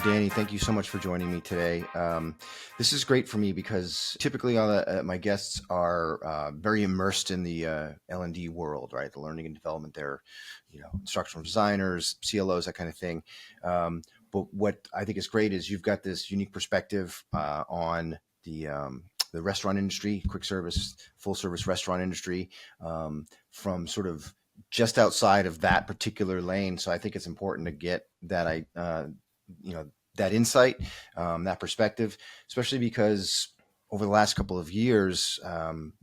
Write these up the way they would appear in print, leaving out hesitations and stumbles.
Danny, thank you so much for joining me today. This is great for me because typically my guests are very immersed in the L&D world, right? The learning and development. They're, instructional designers, CLOs, that kind of thing. But what I think is great is you've got this unique perspective on the restaurant industry, quick service, full service restaurant industry, from sort of just outside of that particular lane. So I think it's important to get that you know that insight, that perspective, especially because over the last couple of years,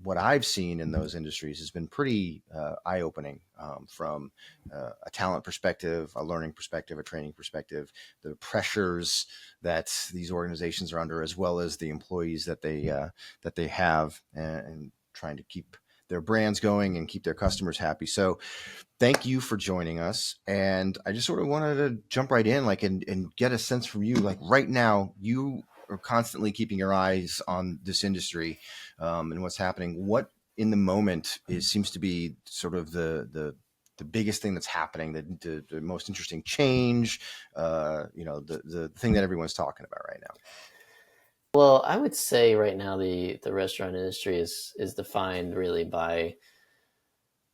what I've seen in those industries has been pretty eye-opening, from a talent perspective, a learning perspective, a training perspective, the pressures that these organizations are under, as well as the employees that they have, and trying to keep their brands going and keep their customers happy. So thank you for joining us. And I just sort of wanted to jump right in, and get a sense from you, like right now, you are constantly keeping your eyes on this industry, and what's happening. What in the moment seems to be sort of the biggest thing that's happening, the most interesting change, the thing that everyone's talking about right now. Well, I would say right now the restaurant industry is defined really by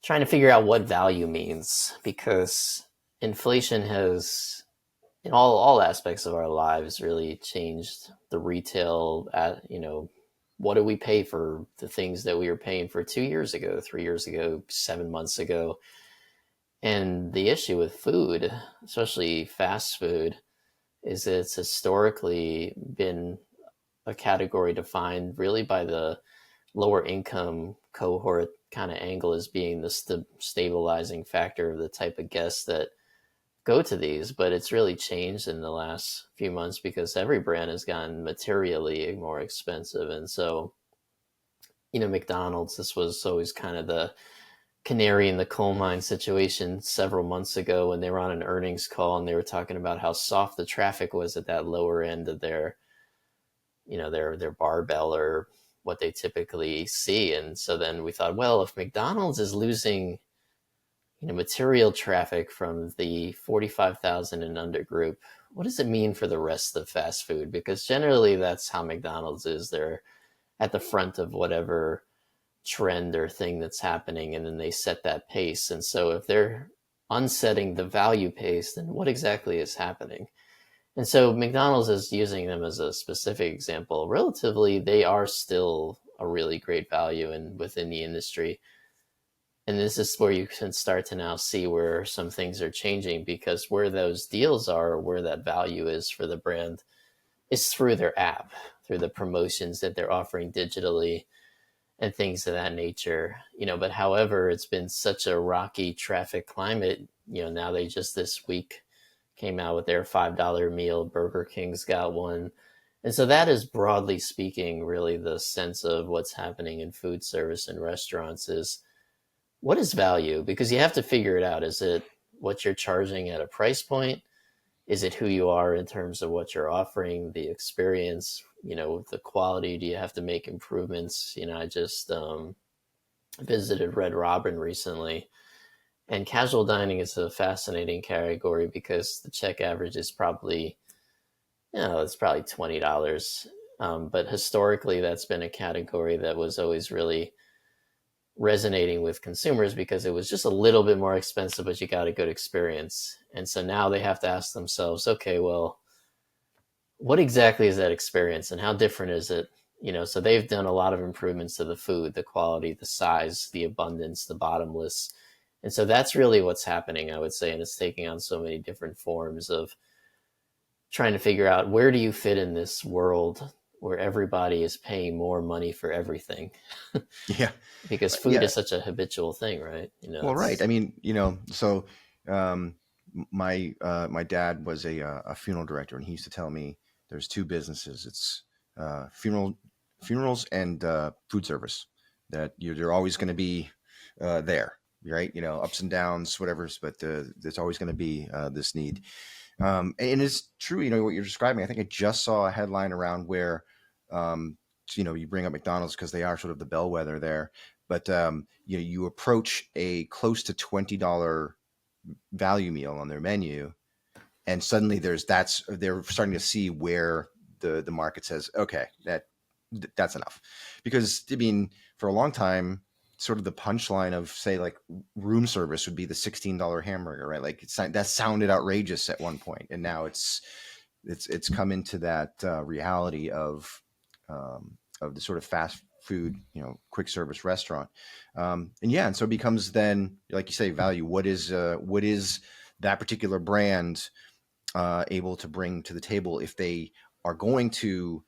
trying to figure out what value means, because inflation has in all aspects of our lives really changed the retail what do we pay for the things that we were paying for 2 years ago, 3 years ago, 7 months ago. And the issue with food, especially fast food, is that it's historically been a category defined really by the lower income cohort kind of angle as being the stabilizing factor of the type of guests that go to these. But it's really changed in the last few months because every brand has gotten materially more expensive. And so, McDonald's, this was always kind of the canary in the coal mine situation several months ago when they were on an earnings call and they were talking about how soft the traffic was at that lower end of their barbell, or what they typically see. And so then we thought, well, if McDonald's is losing material traffic from the 45,000 and under group, what does it mean for the rest of fast food? Because generally that's how McDonald's is. They're at the front of whatever trend or thing that's happening, and then they set that pace. And so if they're unsetting the value pace, then what exactly is happening? And so McDonald's is using them as a specific example. Relatively, they are still a really great value within the industry. And this is where you can start to now see where some things are changing, because where those deals are, where that value is for the brand, is through their app, through the promotions that they're offering digitally and things of that nature. But however, it's been such a rocky traffic climate. Now they just this week came out with their $5 meal. Burger King's got one. And so that is, broadly speaking, really the sense of what's happening in food service and restaurants is, what is value? Because you have to figure it out. Is it what you're charging at a price point? Is it who you are in terms of what you're offering, the experience, the quality? Do you have to make improvements? I just visited Red Robin recently. And casual dining is a fascinating category because the check average is probably, it's probably $20. But historically, that's been a category that was always really resonating with consumers because it was just a little bit more expensive, but you got a good experience. And so now they have to ask themselves, okay, well, what exactly is that experience and how different is it? So they've done a lot of improvements to the food, the quality, the size, the abundance, the bottomless. And so that's really what's happening, I would say. And it's taking on so many different forms of trying to figure out, where do you fit in this world where everybody is paying more money for everything? Yeah. Because food is such a habitual thing, right? Well, right. I mean, so my dad was a funeral director, and he used to tell me there's two businesses. It's funerals and food service, that you're always going to be there, right? Ups and downs, whatever, but there's always going to be this need. And it's true, what you're describing. I think I just saw a headline around where, you bring up McDonald's because they are sort of the bellwether there, but you approach a close to $20 value meal on their menu, and suddenly they're starting to see where the market says, okay, that's enough. Because I mean, for a long time, sort of the punchline of, say, like room service would be the $16 hamburger, right? Like that sounded outrageous at one point, and now it's come into that reality of the sort of fast food, quick service restaurant. And yeah, and so it becomes then, like you say, value. What is that particular brand able to bring to the table if they are going to,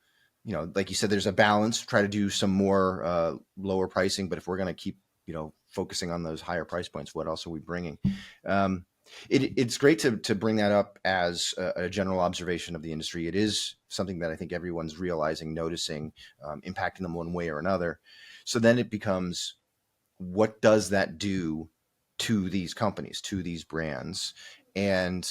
like you said, there's a balance, try to do some more lower pricing, but if we're going to keep, focusing on those higher price points, what else are we bringing? Um, it's great to bring that up as a general observation of the industry. It is something that I think everyone's realizing, noticing, impacting them one way or another. So then it becomes, what does that do to these companies, to these brands? And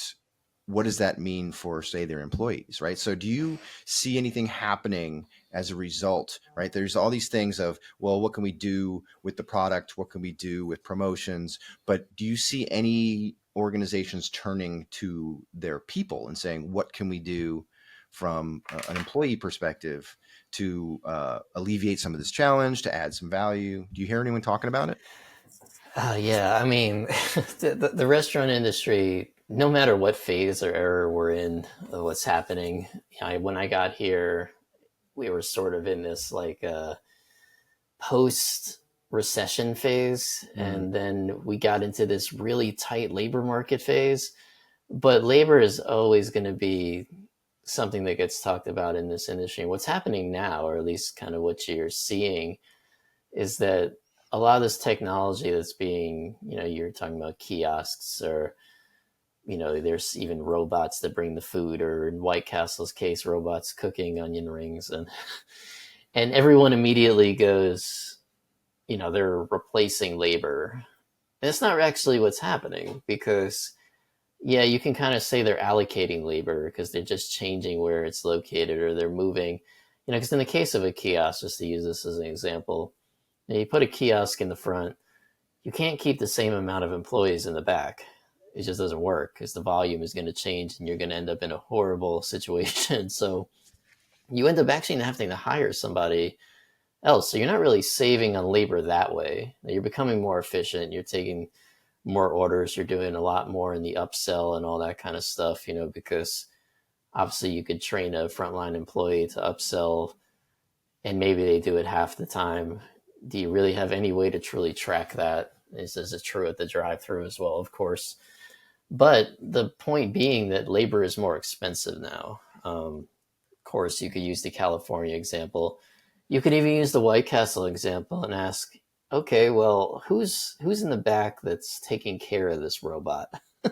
what does that mean for, say, their employees, right? So do you see anything happening as a result, right? There's all these things of, well, what can we do with the product? What can we do with promotions? But do you see any organizations turning to their people and saying, what can we do from an employee perspective to alleviate some of this challenge, to add some value? Do you hear anyone talking about it? Yeah, I mean, the restaurant industry, no matter what phase or era we're in, what's happening. When I got here, we were sort of in this like post recession phase, Mm, and then we got into this really tight labor market phase. But labor is always going to be something that gets talked about in this industry. What's happening now, or at least kind of what you're seeing, is that a lot of this technology that's being, you're talking about kiosks, or, there's even robots that bring the food, or in White Castle's case, robots cooking onion rings. And everyone immediately goes, they're replacing labor. And it's not actually what's happening, because yeah, you can kind of say they're allocating labor because they're just changing where it's located, or they're moving. Because in the case of a kiosk, just to use this as an example, you put a kiosk in the front, you can't keep the same amount of employees in the back. It just doesn't work because the volume is going to change and you're going to end up in a horrible situation. So you end up actually having to hire somebody else. So you're not really saving on labor that way. You're becoming more efficient. You're taking more orders. You're doing a lot more in the upsell and all that kind of stuff, because obviously you could train a frontline employee to upsell and maybe they do it half the time. Do you really have any way to truly track that? Is it true at the drive-through as well? Of course. But the point being that labor is more expensive now. Of course, you could use the California example. You could even use the White Castle example and ask, okay, well, who's in the back that's taking care of this robot? Is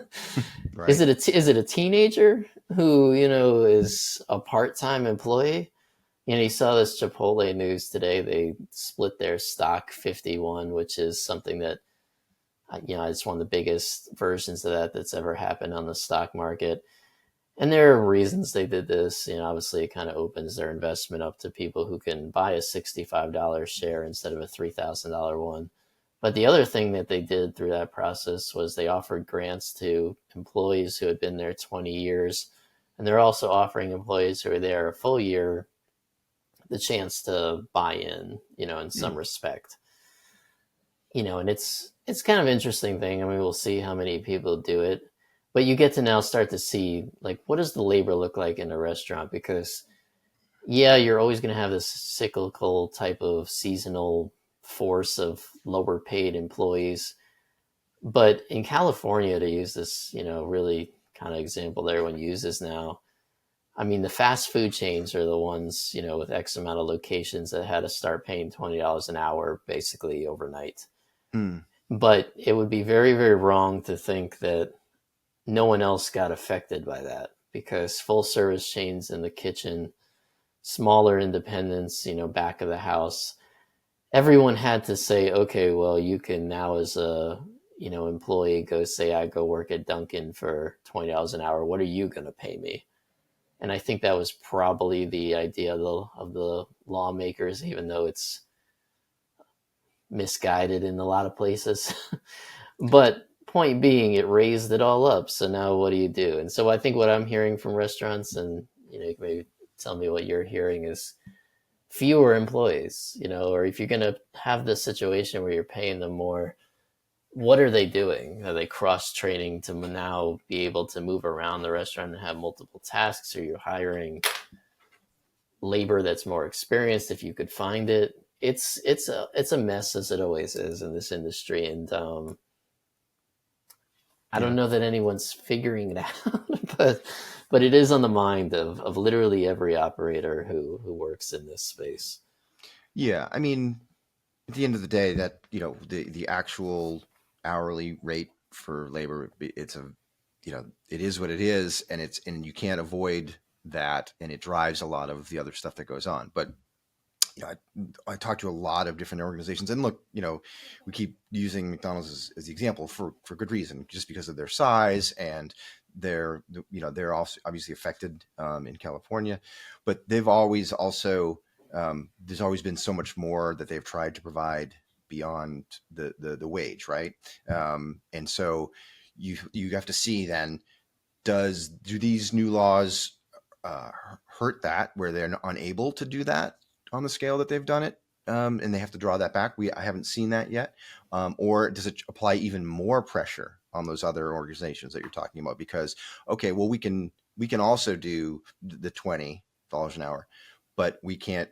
right. it a teenager who is a part-time employee? You saw this Chipotle news today. They split their stock 51, which is something that, it's one of the biggest versions of that that's ever happened on the stock market. And there are reasons they did this. Obviously, it kind of opens their investment up to people who can buy a $65 share instead of a $3,000 one. But the other thing that they did through that process was they offered grants to employees who had been there 20 years. And they're also offering employees who are there a full year the chance to buy in Hmm. some respect. And it's kind of interesting thing. I mean, we'll see how many people do it, but you get to now start to see, like, what does the labor look like in a restaurant? Because yeah, you're always going to have this cyclical type of seasonal force of lower paid employees. But in California, to use this, really kind of example that everyone uses now, I mean, the fast food chains are the ones, with X amount of locations that had to start paying $20 an hour basically overnight. Hmm. But it would be very, very wrong to think that no one else got affected by that, because full service chains in the kitchen, smaller independents, back of the house, everyone had to say, okay, well, you can now, as a employee, go say, I go work at Dunkin' for $20 an hour. What are you going to pay me? And I think that was probably the idea of the lawmakers, even though it's misguided in a lot of places. But point being, it raised it all up. So now what do you do? And so I think what I'm hearing from restaurants, and you can maybe tell me what you're hearing, is fewer employees. Or if you're going to have this situation where you're paying them more, what are they doing? Are they cross training to now be able to move around the restaurant and have multiple tasks? Or you're hiring labor that's more experienced if you could find it? It's a mess, as it always is in this industry, and I Yeah. don't know that anyone's figuring it out, but it is on the mind of literally every operator who works in this space. Yeah. I mean, at the end of the day, that the actual hourly rate for labor, it is what it is, and you can't avoid that, and it drives a lot of the other stuff that goes on. But I talked to a lot of different organizations, and look, we keep using McDonald's as the example for good reason, just because of their size, and they're also obviously affected in California, but they've always also there's always been so much more that they've tried to provide beyond the wage, right? And so you have to see then, do these new laws hurt that, where they're unable to do that on the scale that they've done it, and they have to draw that back? I haven't seen that yet. Or does it apply even more pressure on those other organizations that you're talking about? Because okay, well, we can also do the $20 an hour, but we can't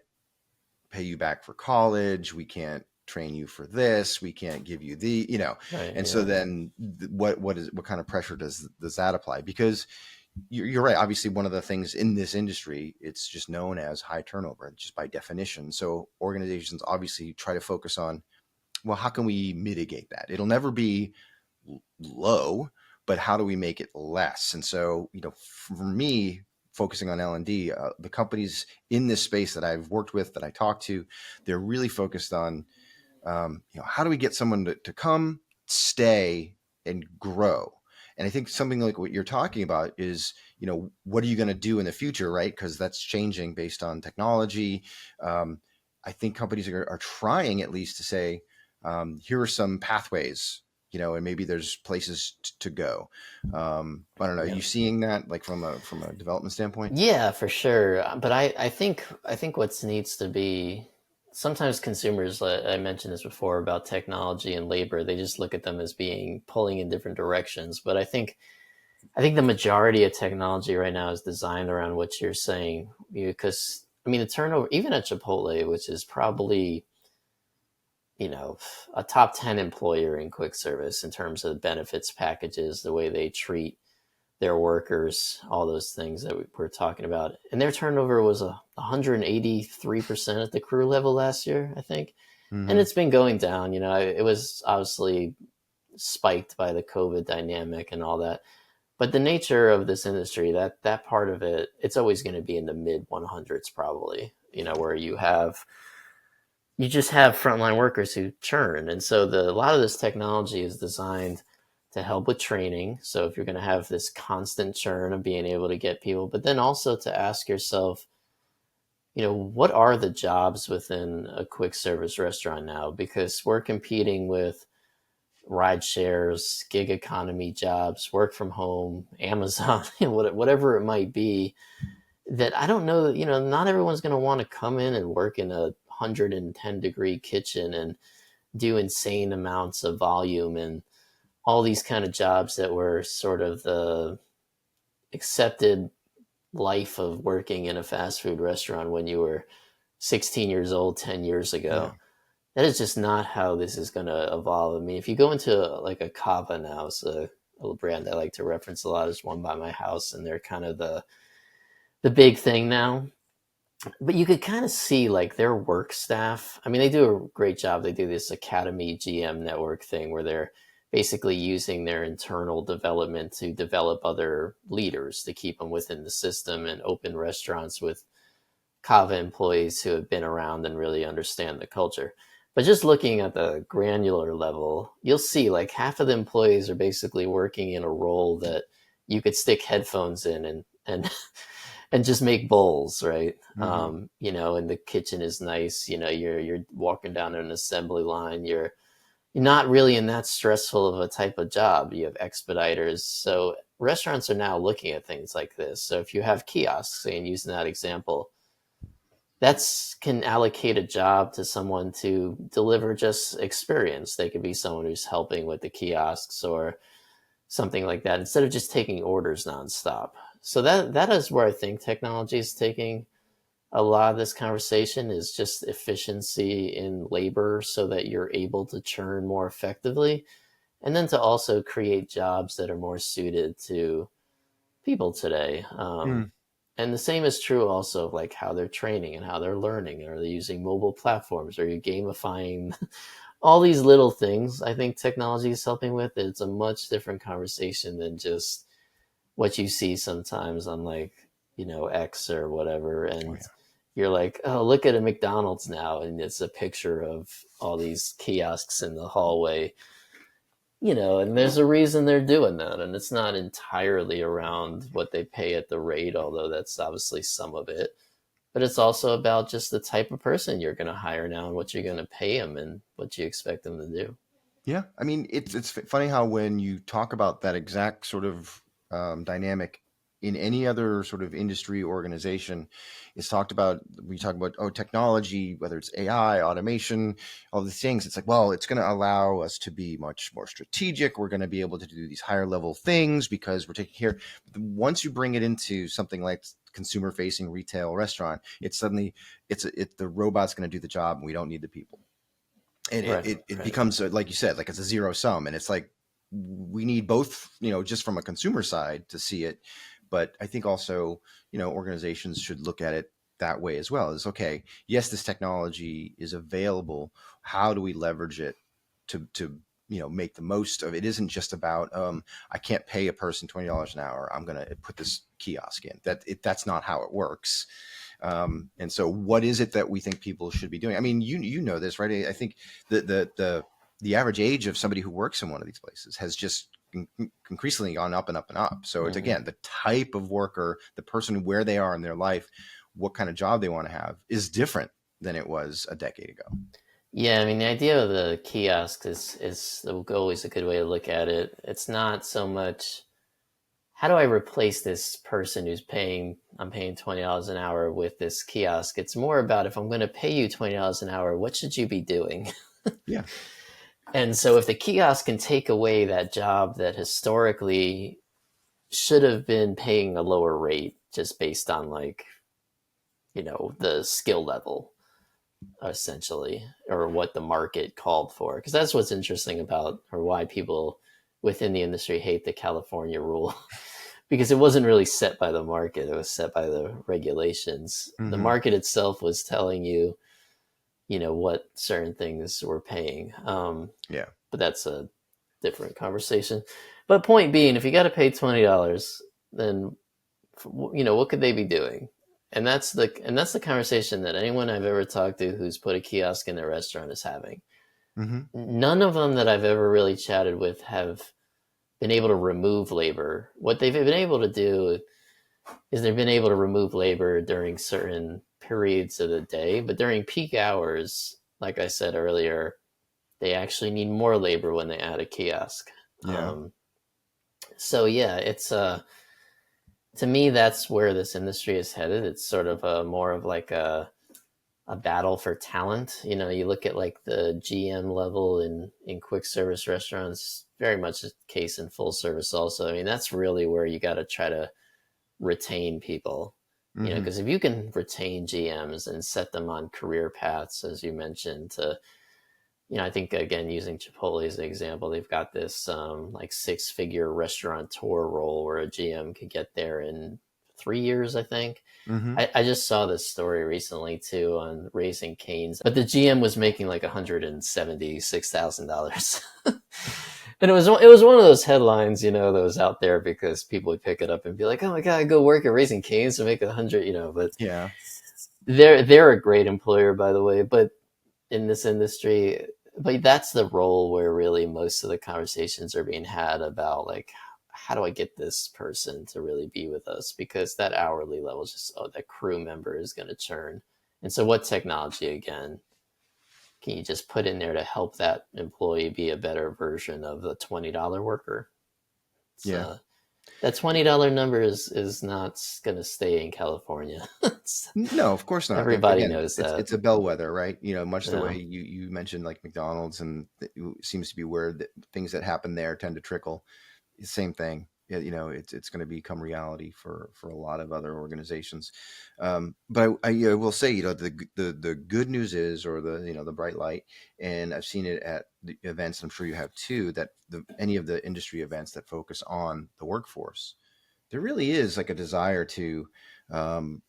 pay you back for college. We can't train you for this. We can't give you Right. and so Yeah. then what kind of pressure does that apply? Because you're right. Obviously, one of the things in this industry, it's just known as high turnover, just by definition. So organizations obviously try to focus on, well, how can we mitigate that? It'll never be low, but how do we make it less? And so, for me, focusing on L&D, the companies in this space that I've worked with, that I talk to, they're really focused on, how do we get someone to come, stay, and grow? And I think something like what you're talking about is, what are you going to do in the future, right? Because that's changing based on technology. I think companies are trying at least to say, here are some pathways, and maybe there's places to go. I don't know. Are Yeah. you seeing that, like, from a development standpoint? Yeah, for sure. But I think what needs to be, sometimes consumers, I mentioned this before about technology and labor, they just look at them as being pulling in different directions. But I think the majority of technology right now is designed around what you're saying, because I mean the turnover, even at Chipotle, which is probably a top 10 employer in quick service in terms of benefits packages, the way they treat their workers, all those things that we're talking about. And their turnover was 183% at the crew level last year, I think. And Mm-hmm. it's been going down. It was obviously spiked by the COVID dynamic and all that. But the nature of this industry, that part of it, it's always going to be in the mid 100s probably, where you just have frontline workers who churn. And so a lot of this technology is designed to help with training. So if you're going to have this constant churn of being able to get people, but then also to ask yourself, what are the jobs within a quick service restaurant now? Because we're competing with ride shares, gig economy jobs, work from home, Amazon, whatever it might be, that I don't know that, not everyone's going to want to come in and work in a 110-degree kitchen and do insane amounts of volume and all these kind of jobs that were sort of the accepted life of working in a fast food restaurant when you were 16 years old 10 years Yeah. ago. That is just not how this is going to evolve. I mean, if you go into like a Kava now, it's a little brand I like to reference a lot. Is one by my house, and they're kind of the big thing now. But you could kind of see like their work staff. I mean, they do a great job. They do this Academy GM network thing where they're basically using their internal development to develop other leaders to keep them within the system, and open restaurants with Kava employees who have been around and really understand the culture. But just looking at the granular level, you'll see like half of the employees are basically working in a role that you could stick headphones in and and just make bowls, right? Mm-hmm. And the kitchen is nice. You're walking down an assembly line. You're not really in that stressful of a type of job. You have expediters. So restaurants are now looking at things like this. So if you have kiosks, and using that example, that's can allocate a job to someone to deliver just experience. They could be someone who's helping with the kiosks or something like that instead of just taking orders nonstop. So that is where I think technology is taking a lot of this conversation, is just efficiency in labor so that you're able to churn more effectively, and then to also create jobs that are more suited to people today. Mm. And the same is true also of like how they're training and how they're learning. Are they using mobile platforms? Are you gamifying all these little things? I think technology is helping with. It's a much different conversation than just what you see sometimes on like, X or whatever. Oh, And yeah. you're like, oh, look at a McDonald's now. And it's a picture of all these kiosks in the hallway, and there's a reason they're doing that. And it's not entirely around what they pay at the rate, although that's obviously some of it. But it's also about just the type of person you're going to hire now and what you're going to pay them and what you expect them to do. Yeah, I mean, it's funny how when you talk about that exact sort of dynamic in any other sort of industry organization, it's talked about. We talk about technology, whether it's AI, automation, all these things. It's like, well, it's going to allow us to be much more strategic. We're going to be able to do these higher level things because we're taking care. Once you bring it into something like consumer facing retail restaurant, it's suddenly the robot's going to do the job, and we don't need the people, and it, Right, it, it right. becomes like you said, like it's a zero sum, and it's like we need both, just from a consumer side to see it, but I think also, organizations should look at it that way as well. Is okay, yes, this technology is available, how do we leverage it to make the most of it? Isn't just about I can't pay a person $20 an hour, I'm going to put this kiosk in. That's not how it works. And so, what is it that we think people should be doing? I mean, you know this, right? I think the average age of somebody who works in one of these places has just increasingly gone up and up and up. So it's, Hmm. again, the type of worker, the person, where they are in their life, what kind of job they want to have is different than it was a decade ago. Yeah, I mean, the idea of the kiosk is always a good way to look at it. It's not so much how do I replace this person I'm paying $20 an hour with this kiosk. It's more about, if I'm going to pay you $20 an hour, what should you be doing? Yeah. And so if the kiosk can take away that job that historically should have been paying a lower rate just based on like, the skill level, essentially, or what the market called for. Because that's what's interesting about, or why people within the industry hate the California rule, because it wasn't really set by the market, it was set by the regulations. The Hmm. market itself was telling you, what certain things were paying. Yeah. But that's a different conversation. But point being, if you got to pay $20, then what could they be doing? And that's the conversation that anyone I've ever talked to who's put a kiosk in their restaurant is having. Hmm. None of them that I've ever really chatted with have been able to remove labor. What they've been able to do is they've been able to remove labor during certain periods of the day, but during peak hours, like I said earlier, they actually need more labor when they add a kiosk. Yeah. So yeah, it's to me that's where this industry is headed. It's sort of a more of like a battle for talent. You look at like the GM level in quick service restaurants, very much the case in full service also. I mean, that's really where you got to try to retain people. Hmm. Because if you can retain GMs and set them on career paths, as you mentioned, I think again using Chipotle as an example, they've got this like six-figure restaurateur role where a GM could get there in 3 years, I think. Hmm. I just saw this story recently too on Raising Cane's, but the GM was making like $176,000, and it was one of those headlines, that was out there because people would pick it up and be like, "Oh my god, go work at Raising Cane's to make 100," But Yeah. they're a great employer, by the way, but in this industry, but that's the role where really most of the conversations are being had about like, how do I get this person to really be with us, because that hourly level is just, that crew member is going to churn. And so what technology again can you just put in there to help that employee be a better version of the $20 worker? It's, Yeah. that $20 number is not going to stay in California. No, of course not. Everybody Again, knows that. it's a bellwether, right? Much the way Yeah. you mentioned like McDonald's, and it seems to be where things that happen there tend to trickle. Same thing. Yeah, it's going to become reality for a lot of other organizations. But I will say, the good news is, or the bright light, and I've seen it at the events. I'm sure you have too. That any of the industry events that focus on the workforce, there really is like a desire to um,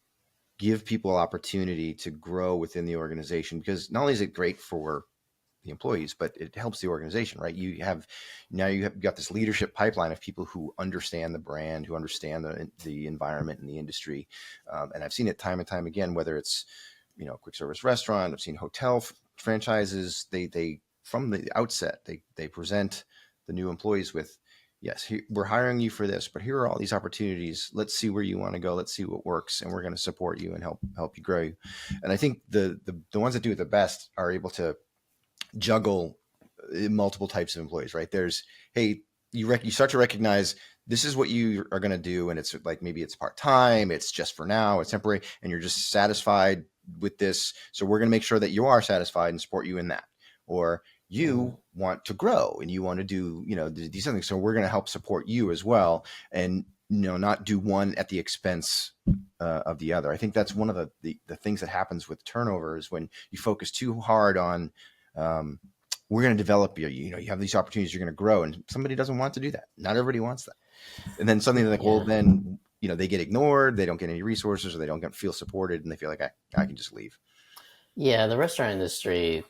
give people opportunity to grow within the organization, because not only is it great for the employees, but it helps the organization, right? You have got this leadership pipeline of people who understand the brand, who understand the environment and the industry. And I've seen it time and time again, whether it's, quick service restaurant, I've seen hotel franchises, they from the outset, they present the new employees with, yes, we're hiring you for this, but here are all these opportunities. Let's see where you want to go. Let's see what works, and we're going to support you and help you grow. And I think the ones that do it the best are able to juggle multiple types of employees, right? There's, hey, you start to recognize this is what you are going to do, and it's like maybe it's part time, it's just for now, it's temporary, and you're just satisfied with this. So we're going to make sure that you are satisfied and support you in that. Or you want to grow and you want to do, these things. So we're going to help support you as well, and not do one at the expense of the other. I think that's one of the things that happens with turnover, is when you focus too hard on we're going to develop you. You have these opportunities, you're going to grow, and somebody doesn't want to do that. Not everybody wants that. And then something like, well, then, they get ignored, they don't get any resources, or they don't feel supported, and they feel like I can just leave. Yeah, the restaurant industry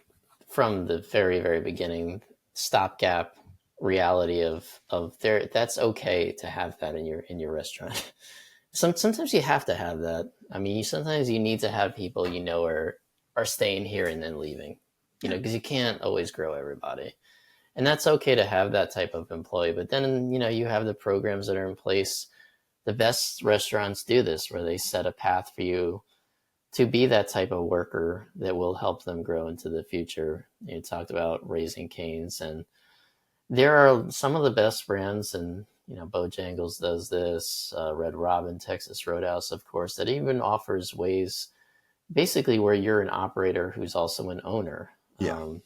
from the very, very beginning, stopgap reality of there, that's okay to have that in your restaurant. Sometimes you have to have that. I mean, sometimes you need to have people are staying here and then leaving, because you can't always grow everybody. And that's okay to have that type of employee. But then, you have the programs that are in place. The best restaurants do this, where they set a path for you to be that type of worker that will help them grow into the future. You talked about Raising Cane's, and there are some of the best brands, and Bojangles does this, Red Robin, Texas Roadhouse, of course, that even offers ways basically where you're an operator who's also an owner. Yeah.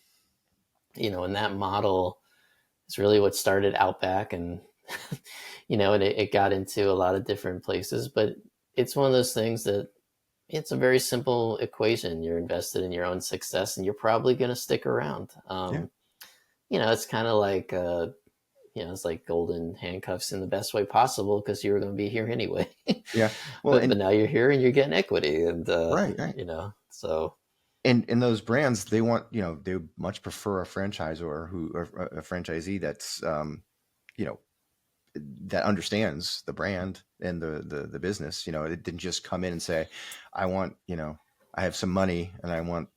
And that model is really what started Outback, and and it got into a lot of different places. But it's one of those things that it's a very simple equation. You're invested in your own success, and you're probably going to stick around. Yeah. It's kind of like it's like golden handcuffs in the best way possible, because you were going to be here anyway. Yeah. Well, but now you're here and you're getting equity, and right. So. And those brands, they want, they much prefer a franchisor or a franchisee that's, that understands the brand and the business. It didn't just come in and say, I want, I have some money and I want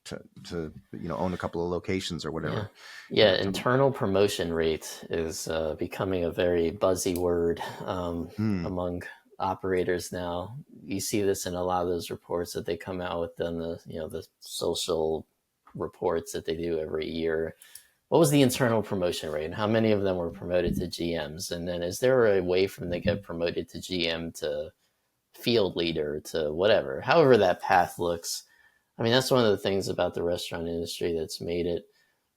to own a couple of locations or whatever. Yeah. Internal promotion rate is becoming a very buzzy word among operators now. You see this in a lot of those reports that they come out with, on the social reports that they do every year. What was the internal promotion rate, and how many of them were promoted to GMs? And then is there a way from they get promoted to GM to field leader to whatever, however that path looks? I mean, that's one of the things about the restaurant industry that's made it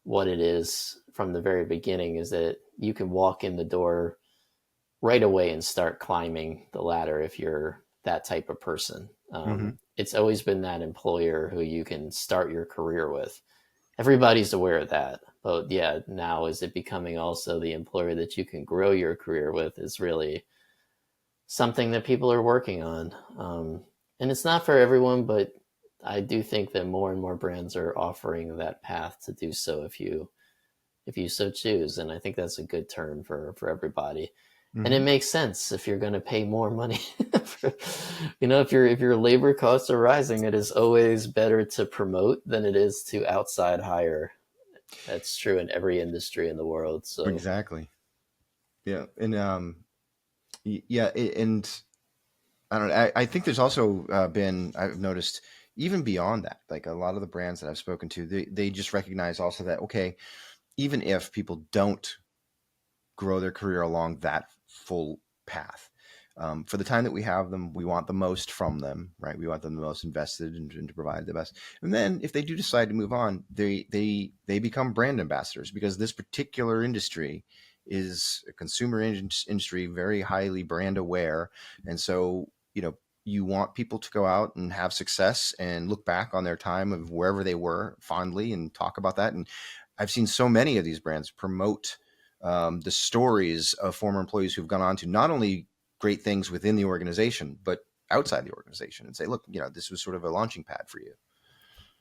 what it is from the very beginning, is that you can walk in the door right away and start climbing the ladder if you're that type of person. It's always been that employer who you can start your career with. Everybody's aware of that. But yeah, now is it becoming also the employer that you can grow your career with, is really something that people are working on. And it's not for everyone, but I do think that more and more brands are offering that path to do so if you so choose. And I think that's a good turn for everybody. And it makes sense if you're going to pay more money. If your labor costs are rising, it is always better to promote than it is to outside hire. That's true in every industry in the world. So exactly. Yeah. And and I don't know. I think there's also been, I've noticed, even beyond that, like a lot of the brands that I've spoken to, they just recognize also that, okay, even if people don't grow their career along that full path, for the time that we have them, we want the most from them, right? We want them the most invested and to provide the best. And then if they do decide to move on, they become brand ambassadors, because this particular industry is a consumer industry, very highly brand aware. And so, you want people to go out and have success and look back on their time of wherever they were fondly and talk about that. And I've seen so many of these brands promote the stories of former employees who've gone on to not only great things within the organization, but outside the organization, and say, look, this was sort of a launching pad for you.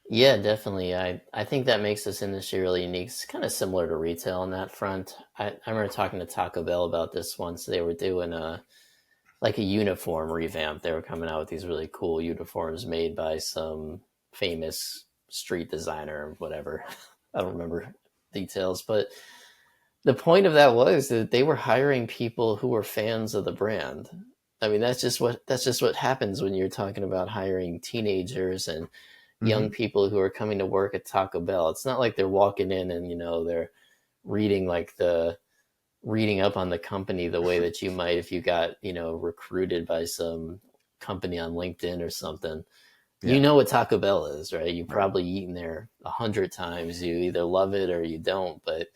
Yeah, definitely. I think that makes this industry really unique. It's kind of similar to retail on that front. I remember talking to Taco Bell about this once. They were doing a uniform revamp. They were coming out with these really cool uniforms made by some famous street designer or whatever. I don't remember details, but the point of that was that they were hiring people who were fans of the brand. I mean, that's just what happens when you're talking about hiring teenagers and young Mm-hmm. people who are coming to work at Taco Bell. It's not like they're walking in and they're reading reading up on the company the way that you might if you got recruited by some company on LinkedIn or something. You Yeah. know what Taco Bell is, right? You've Right. probably eaten there 100 times. You either love it or you don't, but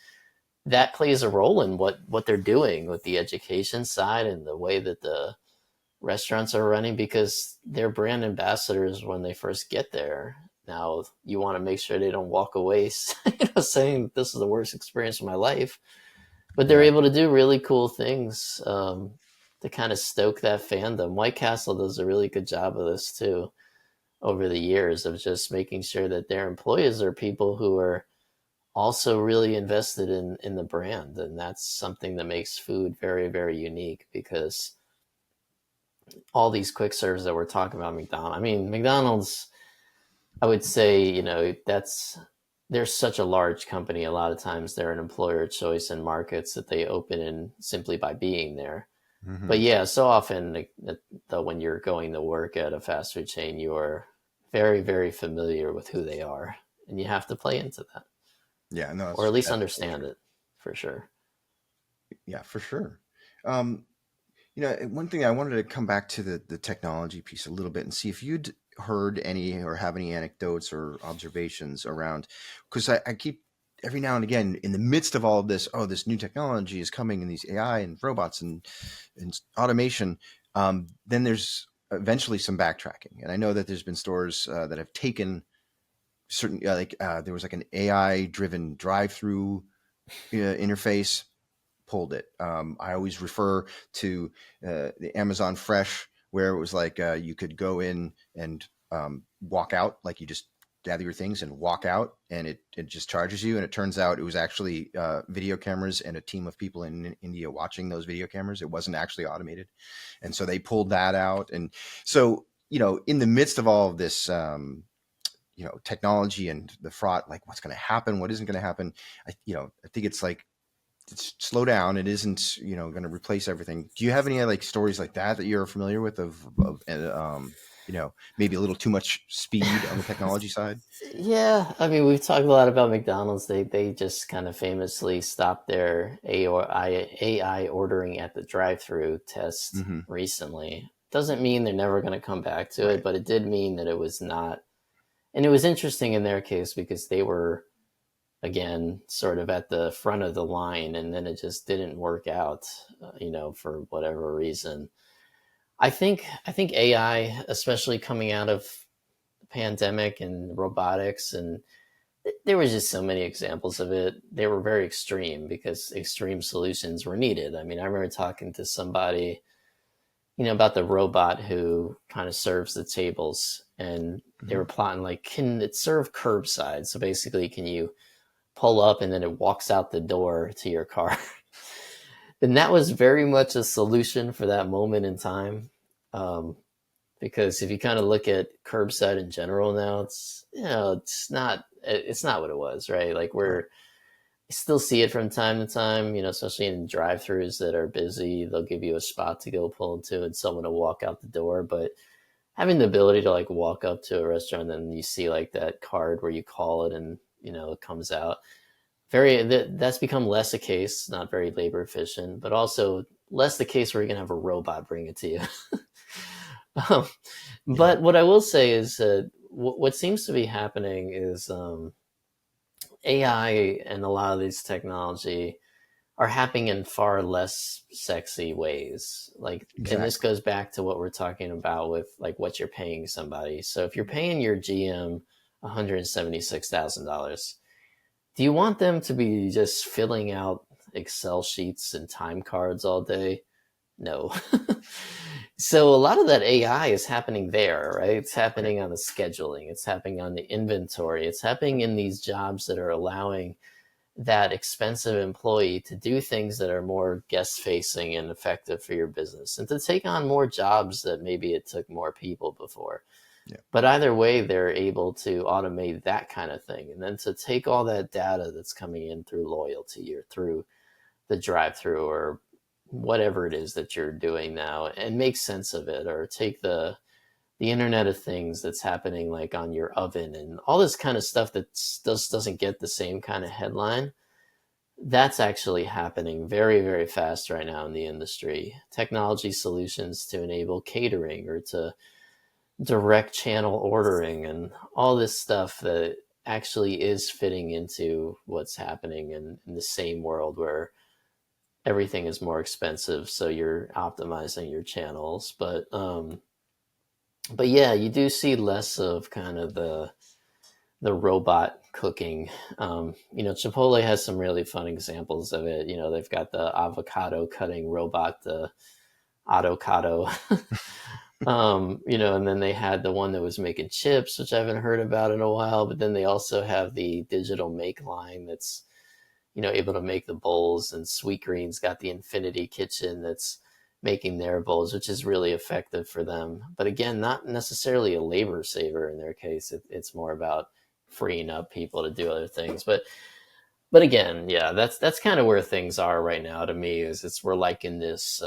that plays a role in what they're doing with the education side and the way that the restaurants are running, because they're brand ambassadors when they first get there. Now you want to make sure they don't walk away saying this is the worst experience of my life, but they're Yeah. able to do really cool things to kind of stoke that fandom. White Castle does a really good job of this too over the years, of just making sure that their employees are people who are also really invested in the brand. And that's something that makes food very, very unique, because all these quick serves that we're talking about, McDonald's, I would say, that's they're such a large company. A lot of times they're an employer of choice in markets that they open in simply by being there. Mm-hmm. But yeah, so often when you're going to work at a fast food chain, you are very, very familiar with who they are, and you have to play into that, Yeah. No, or at least that's so understand true. it for sure. Yeah, for sure. Um, one thing I wanted to come back to the technology piece a little bit and see if you'd heard any or have any anecdotes or observations around, because I keep every now and again in the midst of all of this, oh, this new technology is coming and these AI and robots and automation. Then there's eventually some backtracking, and I know that there's been stores that have taken certain there was like an AI driven drive through interface, pulled it. I always refer to the Amazon Fresh, where it was like you could go in and walk out, like you just gather your things and walk out, and it just charges you. And it turns out it was actually video cameras and a team of people in India watching those video cameras. It wasn't actually automated, and so they pulled that out. And so, in the midst of all of this. Technology and the fraud, like what's going to happen, what isn't going to happen. I think it's like slow down. It isn't, going to replace everything. Do you have any like stories like that you're familiar with of maybe a little too much speed on the technology side? Yeah, I mean, we've talked a lot about McDonald's. They just kind of famously stopped their AI ordering at the drive-through test Mm-hmm. recently. Doesn't mean they're never going to come back to it, Right. but it did mean that it was not. And it was interesting in their case because they were, again, sort of at the front of the line, and then it just didn't work out, for whatever reason. I think AI, especially coming out of the pandemic and robotics, and there was just so many examples of it. They were very extreme because extreme solutions were needed. I mean, I remember talking to somebody, about the robot who kind of serves the tables, and they Mm-hmm. were plotting like, can it serve curbside? So basically, can you pull up and then it walks out the door to your car? And that was very much a solution for that moment in time. Um, because if you kind of look at curbside in general now, it's not what it was, right? Like Right. I still see it from time to time, especially in drive-throughs that are busy. They'll give you a spot to go pull into and someone will walk out the door. But having the ability to like walk up to a restaurant and then you see like that card where you call it and it comes out. That's become less a case, not very labor efficient, but also less the case where you're gonna have a robot bring it to you. um, Yeah, but what I will say is what seems to be happening is AI and a lot of these technology are happening in far less sexy ways. Like, and this exactly. goes back to what we're talking about with like what you're paying somebody. So if you're paying your GM $176,000, do you want them to be just filling out Excel sheets and time cards all day? No. So a lot of that AI is happening there, right? It's Right. happening on the scheduling, it's happening on the inventory, it's happening in these jobs that are allowing that expensive employee to do things that are more guest facing and effective for your business and to take on more jobs that maybe it took more people before. Yeah. But either way, they're able to automate that kind of thing. And then to take all that data that's coming in through loyalty or through the drive through or whatever it is that you're doing now and make sense of it, or take the Internet of Things that's happening like on your oven and all this kind of stuff that doesn't get the same kind of headline. That's actually happening very, very fast right now in the industry. Technology solutions to enable catering or to direct channel ordering and all this stuff that actually is fitting into what's happening in the same world where everything is more expensive, so you're optimizing your channels. But yeah, you do see less of kind of the robot cooking. Chipotle has some really fun examples of it. They've got the avocado cutting robot, the Avocado. And then they had the one that was making chips, which I haven't heard about in a while. But then they also have the digital make line that's able to make the bowls, and Sweet Green's got the Infinity Kitchen that's making their bowls, which is really effective for them. But again, not necessarily a labor saver in their case. It's more about freeing up people to do other things. But again, yeah, that's kind of where things are right now to me. Is we're like in this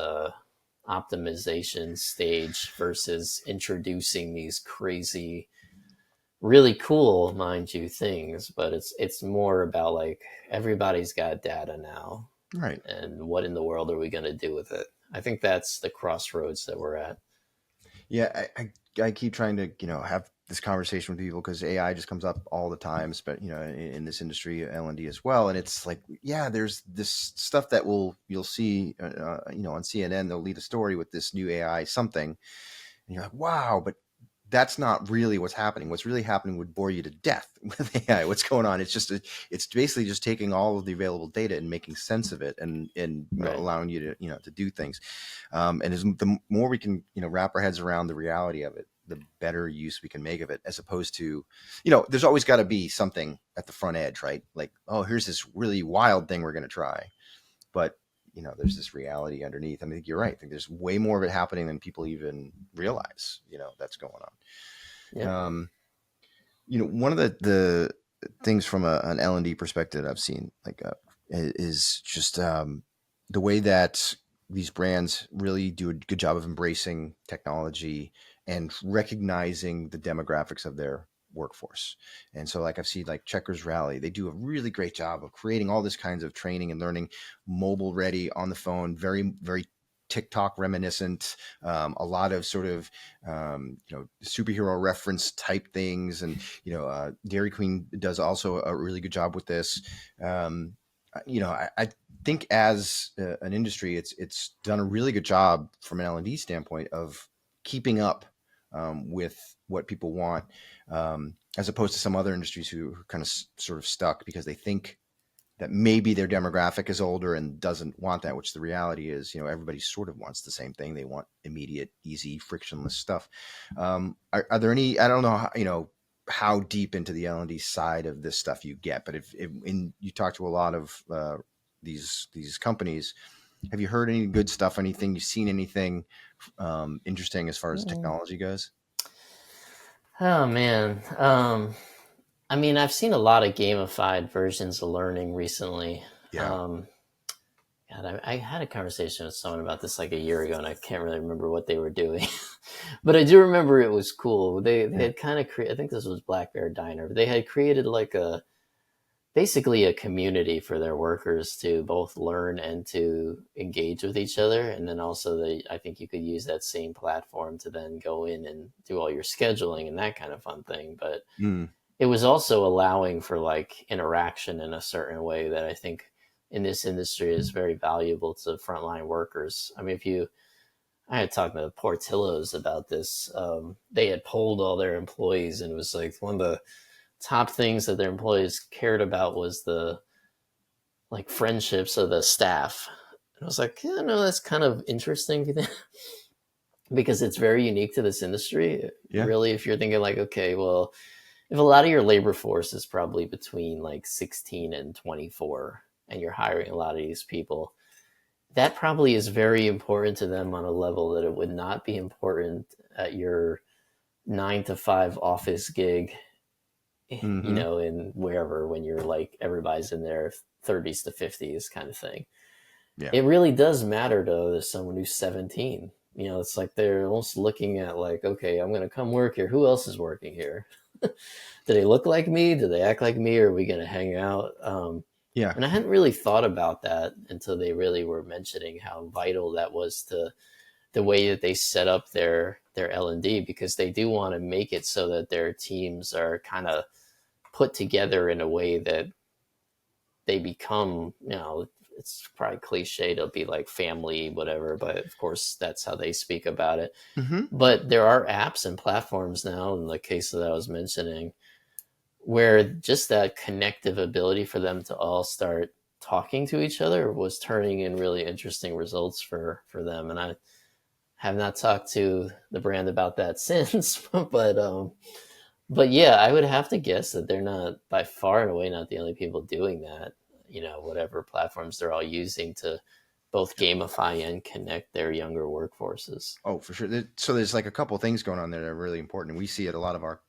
optimization stage versus introducing these crazy, really cool, mind you, things. But it's more about like everybody's got data now, Right. and what in the world are we going to do with it? I think that's the crossroads that we're at. Yeah, I keep trying to have this conversation with people because AI just comes up all the time, but in this industry, L&D as well, and it's like, yeah, there's this stuff that you'll see on CNN. They'll lead a story with this new AI something, and you're like, wow, but that's not really what's happening. What's really happening would bore you to death with AI. What's going on? It's basically just taking all of the available data and making sense of it, and Right. allowing you to to do things. And the more we can wrap our heads around the reality of it, the better use we can make of it. As opposed to, there's always got to be something at the front edge, right? Like, oh, here's this really wild thing we're going to try, but there's this reality underneath. I think you're right. I think there's way more of it happening than people even realize. That's going on. Yep. One of the things from an L&D perspective I've seen like is just the way that these brands really do a good job of embracing technology and recognizing the demographics of their workforce. And so like I've seen like Checkers Rally, they do a really great job of creating all this kinds of training and learning, mobile ready, on the phone, very, very TikTok reminiscent, a lot of sort of superhero reference type things, and Dairy Queen does also a really good job with this. I think as an industry, it's done a really good job from an L&D standpoint of keeping up with what people want, as opposed to some other industries who are kind of sort of stuck because they think that maybe their demographic is older and doesn't want that, which the reality is, everybody sort of wants the same thing. They want immediate, easy, frictionless stuff. Are there any, I don't know, how deep into the L&D side of this stuff you get, but if you talk to a lot of these companies, have you heard any good stuff, anything, you've seen anything interesting as far as Mm. technology goes? Oh man. I mean, I've seen a lot of gamified versions of learning recently. Yeah. Um, God, I had a conversation with someone about this like a year ago, and I can't really remember what they were doing, but I do remember it was cool. They Yeah. had kind of created. I think this was Black Bear Diner. They had created like a basically a community for their workers to both learn and to engage with each other, and then also I think you could use that same platform to then go in and do all your scheduling and that kind of fun thing. But Mm. it was also allowing for like interaction in a certain way that I think in this industry is very valuable to frontline workers. I mean, if you, I had talked to Portillo's about this. They had polled all their employees, and it was like one of the top things that their employees cared about was the like friendships of the staff. And I was like, yeah, no, that's kind of interesting because it's very unique to this industry. Yeah. Really, if you're thinking like, okay, well, if a lot of your labor force is probably between like 16 and 24, and you're hiring a lot of these people, that probably is very important to them on a level that it would not be important at your 9 to 5 office gig, Mm-hmm. in wherever when you're like everybody's in their 30s to 50s kind of thing. Yeah. It really does matter to someone who's 17. It's like they're almost looking at like, okay, I'm going to come work here. Who else is working here? Do they look like me? Do they act like me? Or are we going to hang out? Yeah. And I hadn't really thought about that until they really were mentioning how vital that was to the way that they set up their L&D, because they do want to make it so that their teams are kind of put together in a way that they become, it's probably cliche to be like family, whatever, but of course that's how they speak about it. Mm-hmm. But there are apps and platforms now, in the case that I was mentioning, where just that connective ability for them to all start talking to each other was turning in really interesting results for them. And I have not talked to the brand about that since, but yeah, I would have to guess that they're not, by far and away, not the only people doing that. Whatever platforms they're all using to both gamify and connect their younger workforces. Oh, for sure. So there's like a couple of things going on there that are really important. And we see it. A lot of our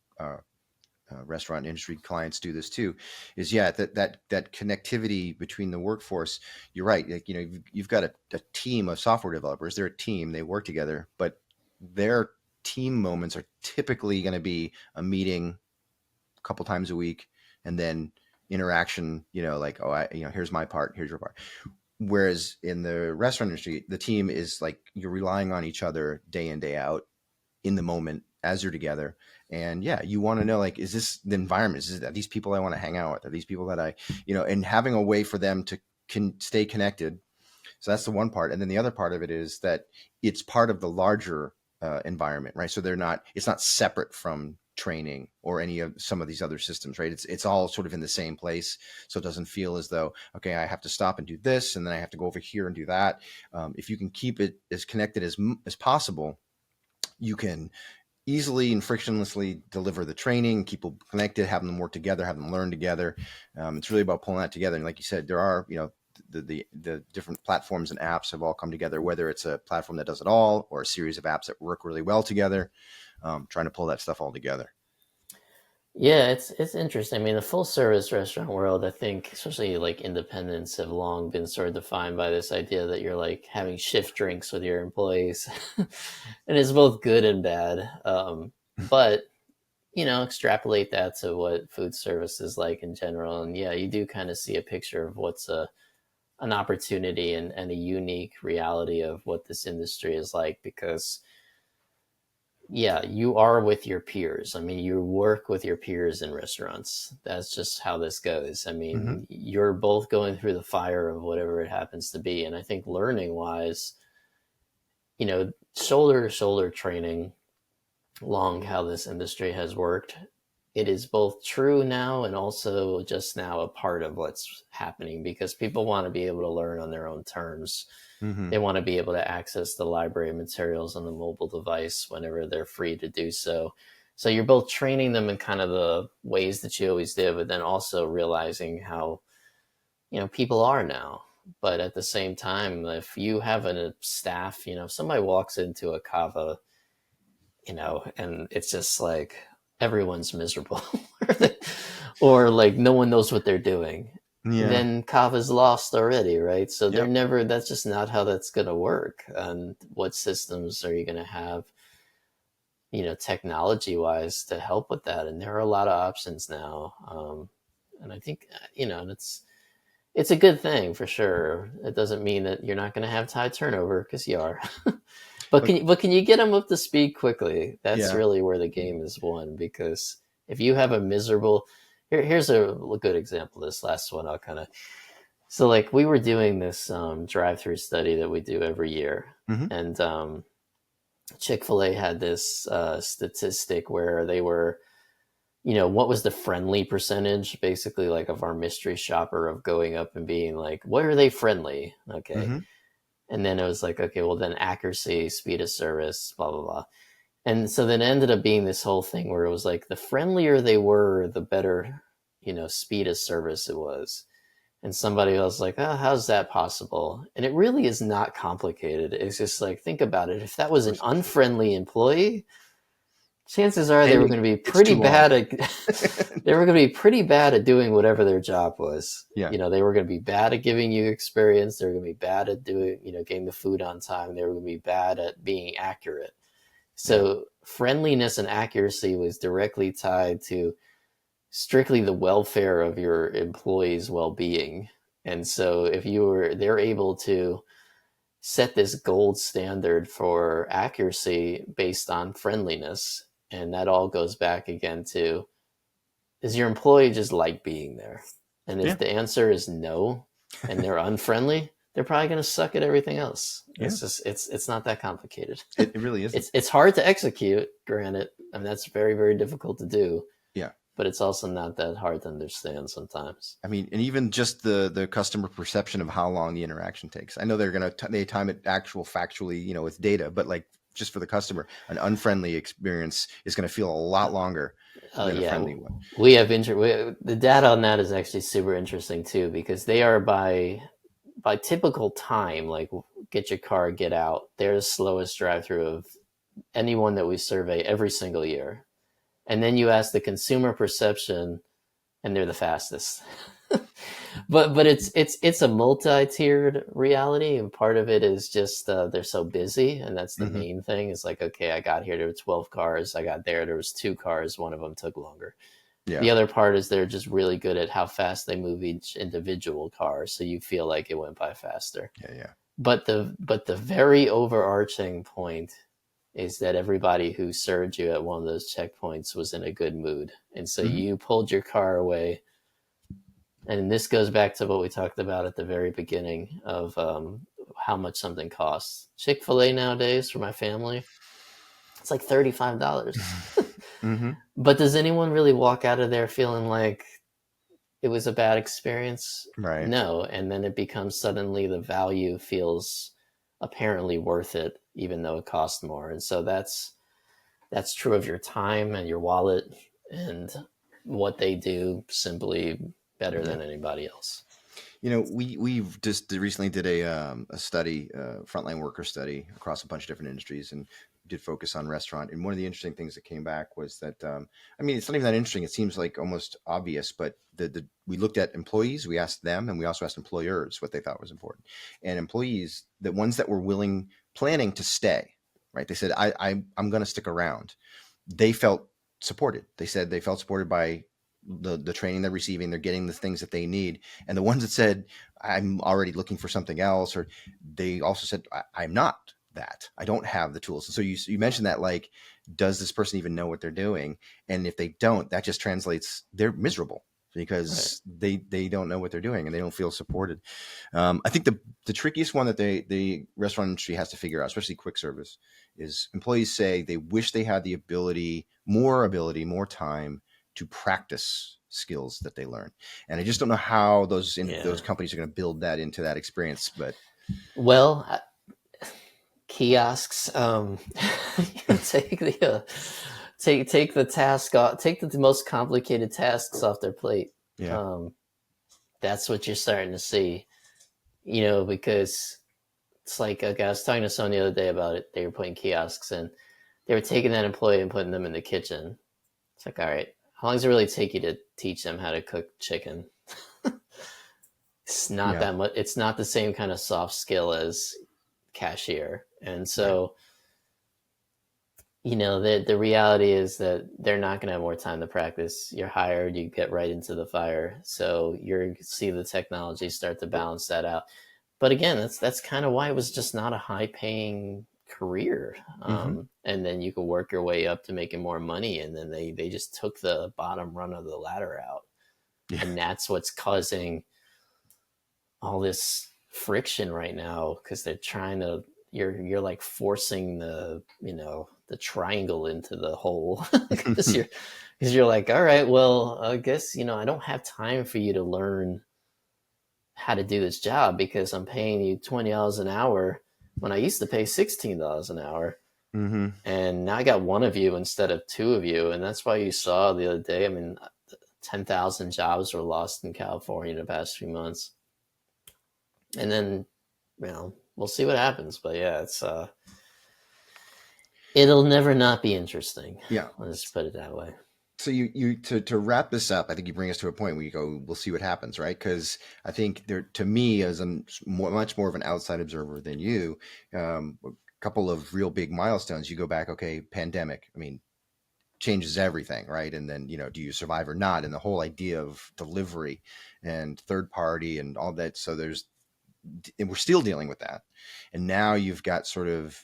restaurant industry clients do this too. Is yeah, that connectivity between the workforce. You're right. Like you've got a team of software developers. They're a team. They work together, but their team moments are typically going to be a meeting a couple times a week, and then interaction. Like, oh, here's my part. Here's your part. Whereas in the restaurant industry, the team is like you're relying on each other day in, day out in the moment as you're together. And yeah, you want to know, like, is this the environment? Are these people I want to hang out with? Are these people that and having a way for them to stay connected. So that's the one part. And then the other part of it is that it's part of the larger environment, right? So it's not separate from training or any of some of these other systems, right? It's all sort of in the same place. So it doesn't feel as though, okay, I have to stop and do this, and then I have to go over here and do that. If you can keep it as connected as possible, you can easily and frictionlessly deliver the training, keep people connected, have them work together, have them learn together. It's really about pulling that together. And like you said, there are, the different platforms and apps have all come together, whether it's a platform that does it all or a series of apps that work really well together, trying to pull that stuff all together. Yeah, it's interesting. I mean, the full service restaurant world, I think, especially like independents, have long been sort of defined by this idea that you're like having shift drinks with your employees, and it's both good and bad. But extrapolate that to what food service is like in general, and yeah, you do kind of see a picture of what's an opportunity and a unique reality of what this industry is like, because yeah, you are with your peers. I mean, you work with your peers in restaurants. That's just how this goes. I Mm-hmm. mean, you're both going through the fire of whatever it happens to be. And I think learning wise, shoulder to shoulder training, long how this industry has worked, it is both true now and also just now a part of what's happening, because people want to be able to learn on their own terms. Mm-hmm. They want to be able to access the library materials on the mobile device whenever they're free to do so. So you're both training them in kind of the ways that you always did, but then also realizing how, people are now. But at the same time, if you have a staff, if somebody walks into a kava, and it's just like everyone's miserable or like no one knows what they're doing. Yeah. then Kava's lost already, right? So they're Yep. never, that's just not how that's going to work. And what systems are you going to have, technology wise to help with that? And there are a lot of options now. And I think, and it's a good thing for sure. It doesn't mean that you're not going to have high turnover, because you are. But Like, can you get them up to speed quickly? That's yeah. really where the game is won. Because if you have a miserable, here's a good example. This last one, I'll kind of, so like we were doing this drive-through study that we do every year, Hmm. and Chick-fil-A had this statistic where they were, what was the friendly percentage, basically, like, of our mystery shopper, of going up and being like, what are they friendly? Okay. Hmm. And then it was like, okay, well, then accuracy, speed of service, blah, blah, blah. And so then it ended up being this whole thing where it was like the friendlier they were, the better, speed of service it was. And somebody else like, oh, how's that possible? And it really is not complicated. It's just like, think about it. If that Of was an course. unfriendly employee, chances are they And were going to be it's pretty too long. bad at they were going to be pretty bad at doing whatever their job was. Yeah. They were going to be bad at giving you experience. They were going to be bad at doing, getting the food on time. They were going to be bad at being accurate. Yeah. So friendliness and accuracy was directly tied to strictly the welfare of your employees' well-being. And so if they're able to set this gold standard for accuracy based on friendliness, and that all goes back again to, does your employee just like being there? And if Yeah. the answer is no, and they're unfriendly, they're probably going to suck at everything else. Yeah. It's not that complicated. It really isn't. It's hard to execute, granted. I mean, that's very, very difficult to do, Yeah. but it's also not that hard to understand sometimes. I mean, and even just the customer perception of how long the interaction takes. I know they're going to they time it factually, with data, but like just for the customer, an unfriendly experience is going to feel a lot longer than a Yeah, friendly one. we have the data on that is actually super interesting too, because they are by typical time, like get your car, get out. They're the slowest drive-through of anyone that we survey every single year. And then you ask the consumer perception, and they're the fastest. but it's a multi-tiered reality, and part of it is just they're so busy, and that's the Hmm. main thing. It's like, okay, I got here, there were 12 cars. I got there was 2 cars. One of them took longer. Yeah. The other part is they're just really good at how fast they move each individual car, so you feel like it went by faster. Yeah. Yeah. But the very overarching point is that everybody who served you at one of those checkpoints was in a good mood, and so Hmm. you pulled your car away. And this goes back to what we talked about at the very beginning of how much something costs. Chick-fil-A nowadays for my family, it's like $35. Hmm. But does anyone really walk out of there feeling like it was a bad experience? Right. No. And then it becomes, suddenly the value feels apparently worth it, even though it costs more. And so that's true of your time and your wallet, and what they do simply better Yeah. than anybody else. We've just recently did a study, frontline worker study across a bunch of different industries, and did focus on restaurant. And one of the interesting things that came back was that, I mean, it's not even that interesting. It seems like almost obvious, but we looked at employees, we asked them, and we also asked employers what they thought was important. And employees, the ones that were planning to stay, right? They said, I'm going to stick around. They felt supported. They said they felt supported by the training they're receiving. They're getting the things that they need. And the ones that said, I'm already looking for something else, or they also said, I'm not that. I don't have the tools. And so you mentioned that, like, does this person even know what they're doing? And if they don't, that just translates, they're miserable Right. because they don't know what they're doing and they don't feel supported. I think the trickiest one that the restaurant industry has to figure out, especially quick service, is employees say they wish they had the ability, more time to practice skills that they learn. And I just don't know how those Yeah. companies are going to build that into that experience. But Well, kiosks. Take the take the task off. Take the most complicated tasks off their plate. yeah, Um, that's what you're starting to see. Because it's like, okay, I was talking to someone the other day about it. They were putting kiosks in. They were taking that employee and putting them in the kitchen. It's like, all right, how long does it really take you to teach them how to cook chicken? It's not Yeah. that much. It's not the same kind of soft skill as cashier. And Right. so, the reality is that they're not going to have more time to practice. You're hired, you get right into the fire. So you're see the technology start to balance that out. But again, that's kind of why it was just not a high paying career. Mm-hmm. And then you could work your way up to making more money. And then they just took the bottom run of the ladder out. Yeah. And that's what's causing all this friction right now, because they're trying to you're like forcing the triangle into the hole, because you're like, all right, well, I guess I don't have time for you to learn how to do this job because I'm paying you $20 an hour when I used to pay $16 an hour. Mm-hmm. And now I got one of you instead of two of you. And that's why you saw the other day, I mean, 10,000 jobs were lost in California in the past few months. And then, we'll see what happens. But yeah, it'll never not be interesting. Yeah. Let's put it that way. So you to wrap this up, I think you bring us to a point where you go, we'll see what happens, right? Because I think there, to me, as much more of an outside observer than you, a couple of real big milestones. You go back, okay, pandemic. I mean, changes everything, right? And then do you survive or not? And the whole idea of delivery and third party and all that. So and we're still dealing with that. And now you've got sort of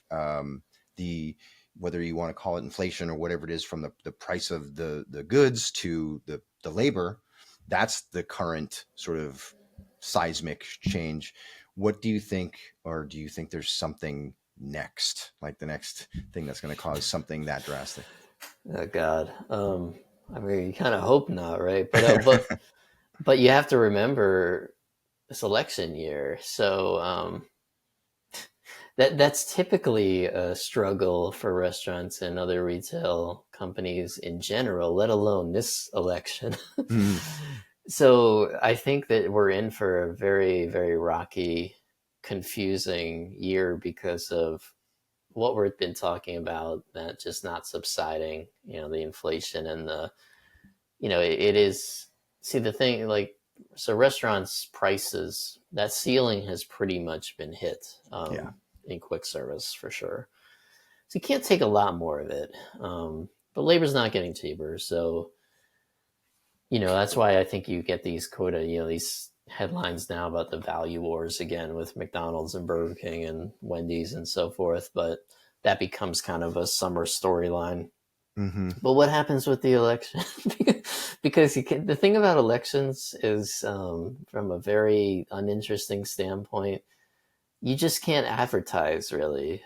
the whether you want to call it inflation or whatever it is, from the price of the goods to the labor. That's the current sort of seismic change. What do you think, or do you think there's something next, like the next thing that's going to cause something that drastic? Oh God. I mean, you kind of hope not, right? But you have to remember this election year. So that's typically a struggle for restaurants and other retail companies in general, let alone this election. Mm-hmm. So I think that we're in for a very, very rocky, confusing year because of what we've been talking about, that just not subsiding, the inflation and it is, see the thing, like, so restaurants prices, that ceiling has pretty much been hit, Yeah. in quick service for sure. So you can't take a lot more of it. But labor's not getting cheaper. So, that's why I think you get these these headlines now about the value wars again with McDonald's and Burger King and Wendy's and so forth. But that becomes kind of a summer storyline. Mm-hmm. But what happens with the election? Because the thing about elections is, from a very uninteresting standpoint, you just can't advertise really.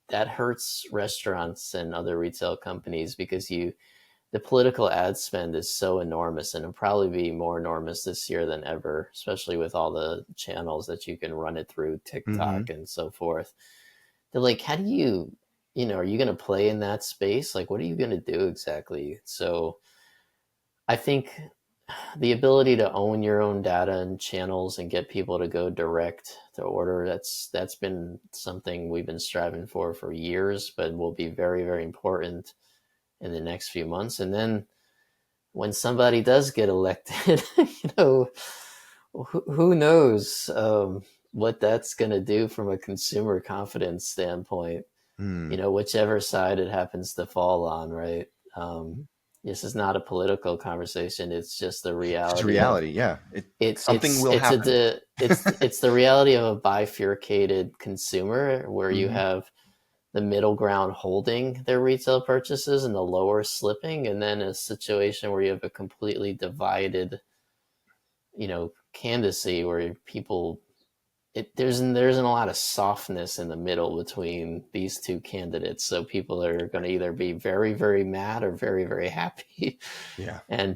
That hurts restaurants and other retail companies because the political ad spend is so enormous, and it'll probably be more enormous this year than ever, especially with all the channels that you can run it through, Mm-hmm. TikTok and so forth. They're like, how do are you going to play in that space? Like, what are you going to do exactly? So I think the ability to own your own data and channels and get people to go direct to order, that's been something we've been striving for years, but will be very, very important in the next few months. And then when somebody does get elected, who knows what that's going to do from a consumer confidence standpoint, Mm. whichever side it happens to fall on, right? This is not a political conversation. It's just the It's just reality of reality. Yeah. it. Something will happen. It's the reality of a bifurcated consumer where you Mm-hmm. have the middle ground holding their retail purchases and the lower slipping, and then a situation where you have a completely divided, candidacy where people, there isn't a lot of softness in the middle between these two candidates. So people are going to either be very, very mad or very, very happy. Yeah. And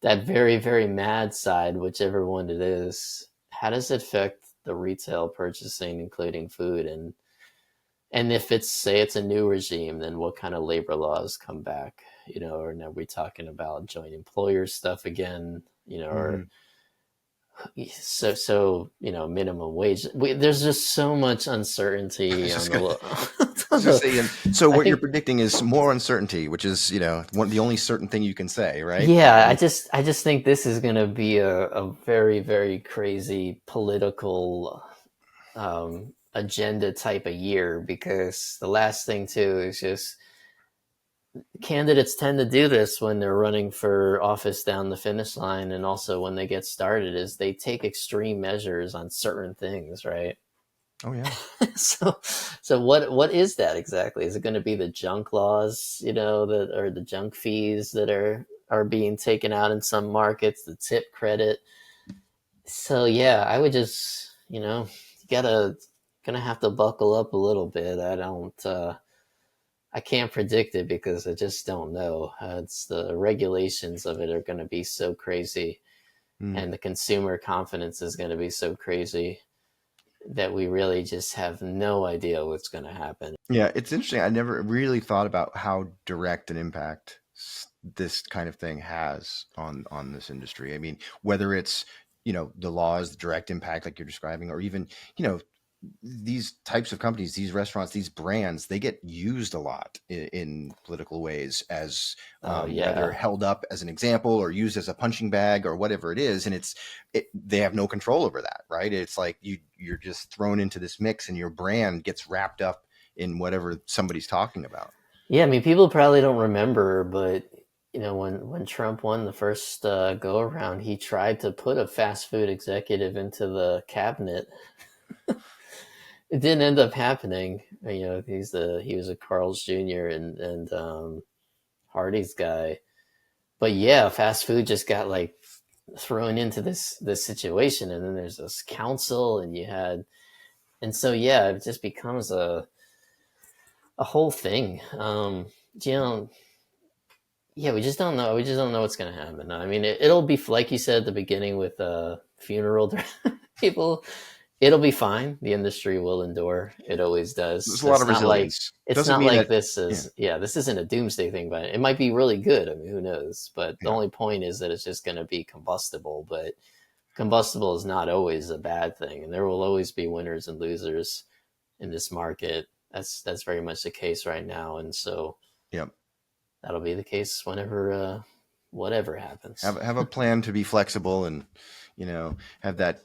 that very, very mad side, whichever one it is, how does it affect the retail purchasing, including food? And if say it's a new regime, then what kind of labor laws come back? Or are we talking about joint employer stuff again? Mm-hmm. Or minimum wage. There's just so much uncertainty It's on just the gonna, So say, and so I what you're think, predicting is more uncertainty, which is, the only certain thing you can say, right? yeah, I just think this is going to be a very, very crazy political agenda type of year, because the last thing too is just candidates tend to do this when they're running for office down the finish line, and also when they get started, is they take extreme measures on certain things, right? Oh yeah. so what is that exactly? Is it going to be the junk laws, that, or the junk fees that are being taken out in some markets, the tip credit? So yeah, I would just, you gotta gonna have to buckle up a little bit. I can't predict it because I just don't know. It's the regulations of it are going to be so crazy, Mm. and the consumer confidence is going to be so crazy that we really just have no idea what's going to happen. Yeah, it's interesting. I never really thought about how direct an impact this kind of thing has on this industry. I mean, whether it's, the laws, the direct impact like you're describing, or even, you know, these types of companies, these restaurants, these brands, they get used a lot in political ways as, Oh whether yeah, held up as an example or used as a punching bag or whatever it is. And they have no control over that, right? It's like you're just thrown into this mix and your brand gets wrapped up in whatever somebody's talking about. yeah. I mean, people probably don't remember, but when Trump won the first go around, he tried to put a fast food executive into the cabinet. It didn't end up happening. He was a Carl's Jr. and Hardy's guy. But yeah, fast food just got like thrown into this situation, and then there's this council, and so yeah, it just becomes a whole thing. You know, yeah, we just don't know. We just don't know what's gonna happen. I mean, it'll be like you said at the beginning with funeral people. It'll be fine. The industry will endure. It always There's does. a lot of resilience. It's Doesn't not mean like that, this yeah, is yeah. This isn't a doomsday thing, but it might be really good. I mean, who knows? But the yeah, only point is that it's just going to be combustible. But combustible is not always a bad thing, and there will always be winners and losers in this market. That's very much the case right now, and so yeah. that'll be the case whenever whatever happens. Have a plan to be flexible and, have that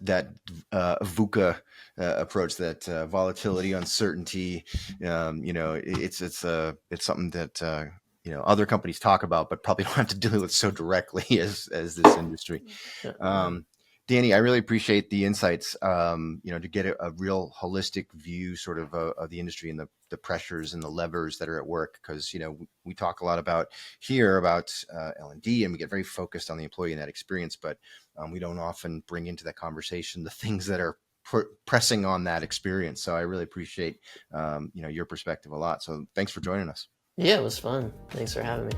VUCA approach, that volatility, uncertainty. It's something that, other companies talk about, but probably don't have to deal with so directly as this industry. Yeah. Um, Danny, I really appreciate the insights. To get a real holistic view, sort of the industry and the pressures and the levers that are at work. Because we talk a lot about here about L&D, and we get very focused on the employee and that experience, but we don't often bring into that conversation the things that are pressing on that experience. So I really appreciate your perspective a lot. So thanks for joining us. Yeah, it was fun. Thanks for having me.